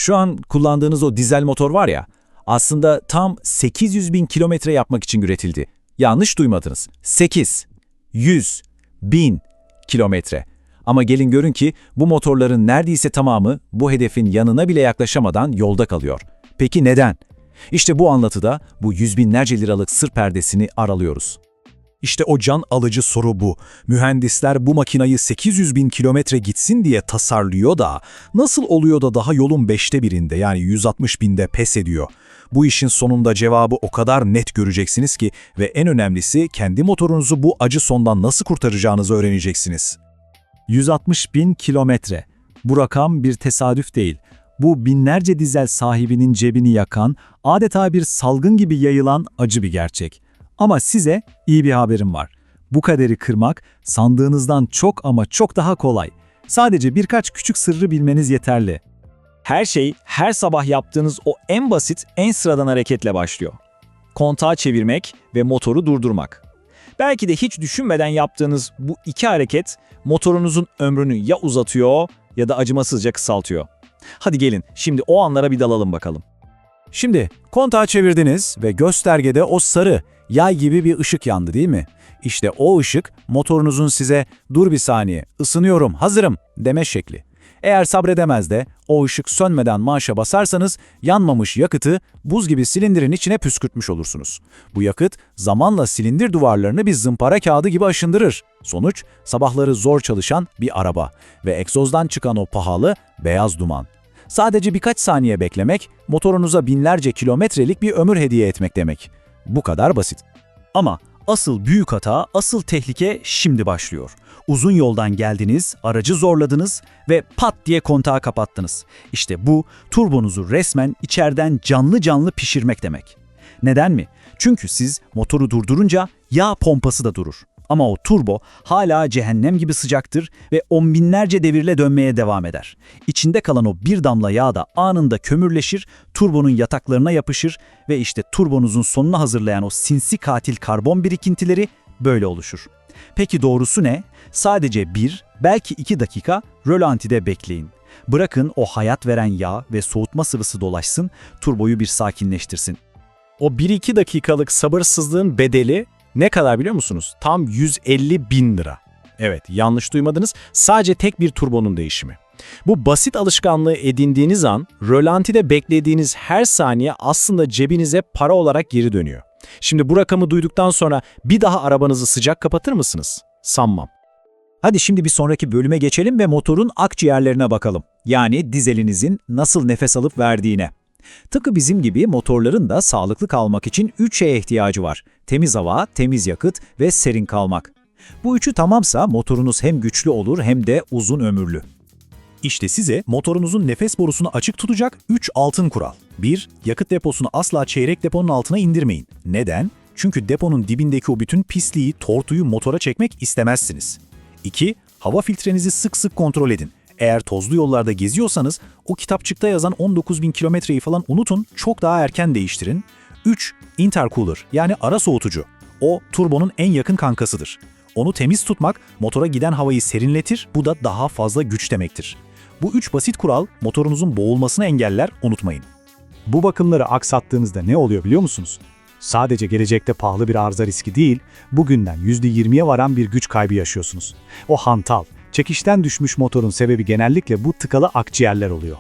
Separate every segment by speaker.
Speaker 1: Şu an kullandığınız o dizel motor var ya, aslında tam 800 bin kilometre yapmak için üretildi. Yanlış duymadınız. 8, 100, 1000 kilometre. Ama gelin görün ki bu motorların neredeyse tamamı bu hedefin yanına bile yaklaşamadan yolda kalıyor. Peki neden? İşte bu anlatıda bu yüz binlerce liralık sır perdesini aralıyoruz.
Speaker 2: İşte o can alıcı soru bu. Mühendisler bu makinayı 800 bin kilometre gitsin diye tasarlıyor da nasıl oluyor da daha yolun 1/5'inde yani 160 binde pes ediyor? Bu işin sonunda cevabı o kadar net göreceksiniz ki ve en önemlisi kendi motorunuzu bu acı sondan nasıl kurtaracağınızı öğreneceksiniz.
Speaker 1: 160 bin kilometre. Bu rakam bir tesadüf değil. Bu binlerce dizel sahibinin cebini yakan, adeta bir salgın gibi yayılan acı bir gerçek. Ama size iyi bir haberim var. Bu kaderi kırmak sandığınızdan çok ama çok daha kolay. Sadece birkaç küçük sırrı bilmeniz yeterli.
Speaker 3: Her şey her sabah yaptığınız o en basit, en sıradan hareketle başlıyor. Kontağı çevirmek ve motoru durdurmak. Belki de hiç düşünmeden yaptığınız bu iki hareket motorunuzun ömrünü ya uzatıyor ya da acımasızca kısaltıyor. Hadi gelin şimdi o anlara bir dalalım bakalım.
Speaker 1: Şimdi kontağı çevirdiniz ve göstergede o sarı, yay gibi bir ışık yandı değil mi? İşte o ışık motorunuzun size "dur bir saniye, ısınıyorum, hazırım" deme şekli. Eğer sabredemez de o ışık sönmeden marşa basarsanız yanmamış yakıtı buz gibi silindirin içine püskürtmüş olursunuz. Bu yakıt zamanla silindir duvarlarını bir zımpara kağıdı gibi aşındırır. Sonuç sabahları zor çalışan bir araba ve egzozdan çıkan o pahalı beyaz duman. Sadece birkaç saniye beklemek motorunuza binlerce kilometrelik bir ömür hediye etmek demek. Bu kadar basit.
Speaker 4: Ama asıl büyük hata, asıl tehlike şimdi başlıyor. Uzun yoldan geldiniz, aracı zorladınız ve pat diye kontağı kapattınız. İşte bu, turbonuzu resmen içeriden canlı canlı pişirmek demek. Neden mi? Çünkü siz motoru durdurunca yağ pompası da durur. Ama o turbo hala cehennem gibi sıcaktır ve on binlerce devirle dönmeye devam eder. İçinde kalan o bir damla yağ da anında kömürleşir, turbonun yataklarına yapışır ve işte turbonuzun sonunu hazırlayan o sinsi katil karbon birikintileri böyle oluşur. Peki doğrusu ne? Sadece 1, belki 2 dakika rölantide bekleyin. Bırakın o hayat veren yağ ve soğutma sıvısı dolaşsın, turboyu bir sakinleştirsin.
Speaker 2: O 1-2 dakikalık sabırsızlığın bedeli ne kadar biliyor musunuz? Tam 150 bin lira. Evet, yanlış duymadınız. Sadece tek bir turbonun değişimi. Bu basit alışkanlığı edindiğiniz an, rölantide beklediğiniz her saniye aslında cebinize para olarak geri dönüyor. Şimdi bu rakamı duyduktan sonra bir daha arabanızı sıcak kapatır mısınız? Sanmam.
Speaker 1: Hadi şimdi bir sonraki bölüme geçelim ve motorun akciğerlerine bakalım. Yani dizelinizin nasıl nefes alıp verdiğine. Tıpkı bizim gibi motorların da sağlıklı kalmak için 3 şeye ihtiyacı var. Temiz hava, temiz yakıt ve serin kalmak. Bu üçü tamamsa motorunuz hem güçlü olur hem de uzun ömürlü.
Speaker 2: İşte size motorunuzun nefes borusunu açık tutacak 3 altın kural. 1. Yakıt deposunu asla çeyrek deponun altına indirmeyin. Neden? Çünkü deponun dibindeki o bütün pisliği, tortuyu motora çekmek istemezsiniz. 2. Hava filtrenizi sık sık kontrol edin. Eğer tozlu yollarda geziyorsanız o kitapçıkta yazan 19.000 kilometreyi falan unutun, çok daha erken değiştirin. 3. Intercooler yani ara soğutucu. O turbonun en yakın kankasıdır. Onu temiz tutmak motora giden havayı serinletir, bu da daha fazla güç demektir. Bu 3 basit kural motorunuzun boğulmasını engeller, unutmayın.
Speaker 5: Bu bakımları aksattığınızda ne oluyor biliyor musunuz? Sadece gelecekte pahalı bir arıza riski değil, bugünden %20'ye varan bir güç kaybı yaşıyorsunuz. O hantal, çekişten düşmüş motorun sebebi genellikle bu tıkalı akciğerler oluyor.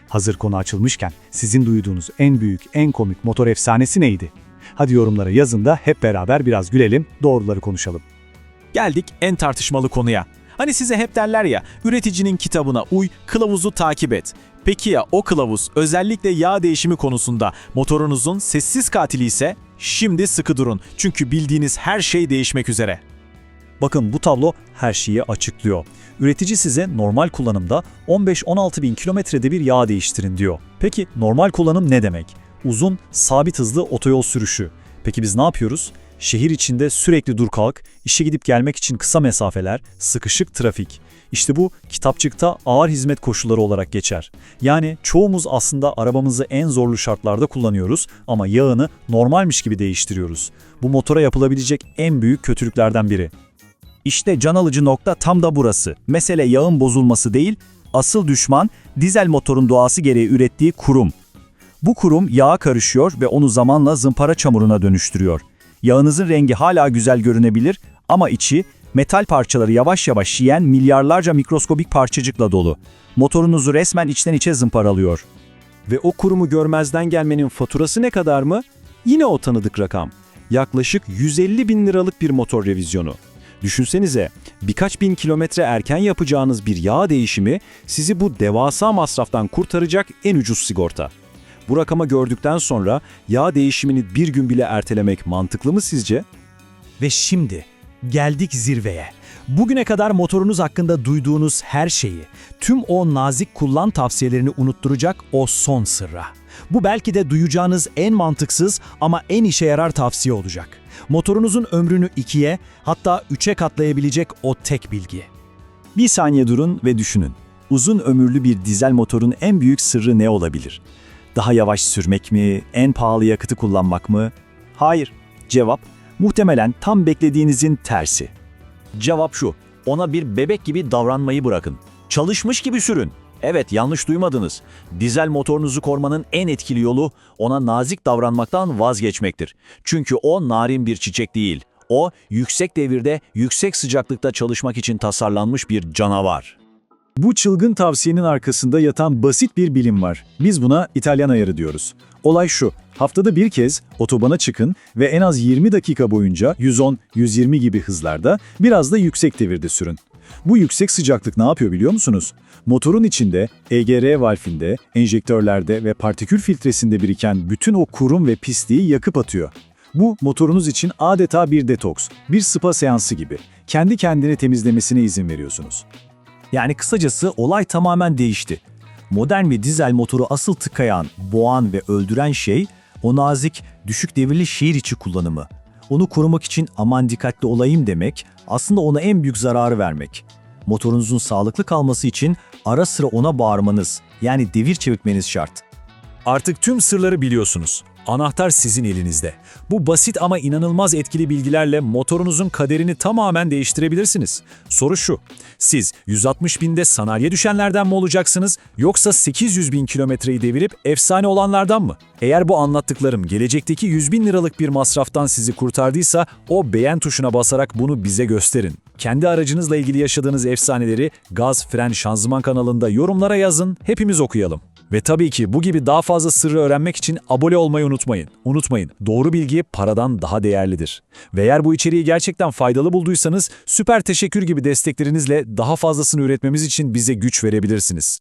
Speaker 5: Hazır konu açılmışken sizin duyduğunuz en büyük, en komik motor efsanesi neydi? Hadi yorumlara yazın da hep beraber biraz gülelim, doğruları konuşalım.
Speaker 2: Geldik en tartışmalı konuya. Hani size hep derler ya, üreticinin kitabına uy, kılavuzu takip et. Peki ya o kılavuz özellikle yağ değişimi konusunda motorunuzun sessiz katili ise şimdi sıkı durun. Çünkü bildiğiniz her şey değişmek üzere.
Speaker 4: Bakın bu tablo her şeyi açıklıyor. Üretici size normal kullanımda 15-16 bin kilometrede bir yağ değiştirin diyor. Peki normal kullanım ne demek? Uzun, sabit hızlı otoyol sürüşü. Peki biz ne yapıyoruz? Şehir içinde sürekli dur kalk, işe gidip gelmek için kısa mesafeler, sıkışık trafik. İşte bu kitapçıkta ağır hizmet koşulları olarak geçer. Yani çoğumuz aslında arabamızı en zorlu şartlarda kullanıyoruz ama yağını normalmiş gibi değiştiriyoruz. Bu motora yapılabilecek en büyük kötülüklerden biri.
Speaker 1: İşte can alıcı nokta tam da burası. Mesele yağın bozulması değil,
Speaker 4: asıl düşman dizel motorun doğası gereği ürettiği kurum. Bu kurum yağa karışıyor ve onu zamanla zımpara çamuruna dönüştürüyor. Yağınızın rengi hala güzel görünebilir ama içi metal parçaları yavaş yavaş yiyen milyarlarca mikroskobik parçacıkla dolu. Motorunuzu resmen içten içe zımparalıyor.
Speaker 6: Ve o kurumu görmezden gelmenin faturası ne kadar mı? Yine o tanıdık rakam. Yaklaşık 150 bin liralık bir motor revizyonu. Düşünsenize, birkaç bin kilometre erken yapacağınız bir yağ değişimi sizi bu devasa masraftan kurtaracak en ucuz sigorta. Bu rakama gördükten sonra yağ değişimini bir gün bile ertelemek mantıklı mı sizce?
Speaker 4: Ve şimdi geldik zirveye. Bugüne kadar motorunuz hakkında duyduğunuz her şeyi, tüm o nazik kullan tavsiyelerini unutturacak o son sırra. Bu belki de duyacağınız en mantıksız ama en işe yarar tavsiye olacak. Motorunuzun ömrünü 2'ye hatta 3'e katlayabilecek o tek bilgi.
Speaker 2: Bir saniye durun ve düşünün. Uzun ömürlü bir dizel motorun en büyük sırrı ne olabilir? Daha yavaş sürmek mi? En pahalı yakıtı kullanmak mı? Hayır. Cevap muhtemelen tam beklediğinizin tersi.
Speaker 7: Cevap şu, ona bir bebek gibi davranmayı bırakın. Çalışmış gibi sürün. Evet, yanlış duymadınız. Dizel motorunuzu korumanın en etkili yolu ona nazik davranmaktan vazgeçmektir. Çünkü o narin bir çiçek değil. O, yüksek devirde, yüksek sıcaklıkta çalışmak için tasarlanmış bir canavar.
Speaker 2: Bu çılgın tavsiyenin arkasında yatan basit bir bilim var. Biz buna İtalyan ayarı diyoruz. Olay şu, haftada bir kez otobana çıkın ve en az 20 dakika boyunca 110-120 gibi hızlarda biraz da yüksek devirde sürün. Bu yüksek sıcaklık ne yapıyor biliyor musunuz? Motorun içinde, EGR valfinde, enjektörlerde ve partikül filtresinde biriken bütün o kurum ve pisliği yakıp atıyor. Bu motorunuz için adeta bir detoks, bir spa seansı gibi. Kendi kendini temizlemesine izin veriyorsunuz.
Speaker 4: Yani kısacası olay tamamen değişti. Modern bir dizel motoru asıl tıkayan, boğan ve öldüren şey o nazik, düşük devirli şehir içi kullanımı. Onu korumak için aman dikkatli olayım demek, aslında ona en büyük zararı vermek. Motorunuzun sağlıklı kalması için ara sıra ona bağırmanız, yani devir çevirmeniz şart.
Speaker 1: Artık tüm sırları biliyorsunuz. Anahtar sizin elinizde. Bu basit ama inanılmaz etkili bilgilerle motorunuzun kaderini tamamen değiştirebilirsiniz. Soru şu, siz 160 binde sanayiye düşenlerden mi olacaksınız yoksa 800 bin kilometreyi devirip efsane olanlardan mı? Eğer bu anlattıklarım gelecekteki 100 bin liralık bir masraftan sizi kurtardıysa o beğen tuşuna basarak bunu bize gösterin. Kendi aracınızla ilgili yaşadığınız efsaneleri Gaz Fren Şanzıman kanalında yorumlara yazın, hepimiz okuyalım. Ve tabii ki bu gibi daha fazla sırrı öğrenmek için abone olmayı unutmayın. Unutmayın, doğru bilgi paradan daha değerlidir. Ve eğer bu içeriği gerçekten faydalı bulduysanız süper teşekkür gibi desteklerinizle daha fazlasını üretmemiz için bize güç verebilirsiniz.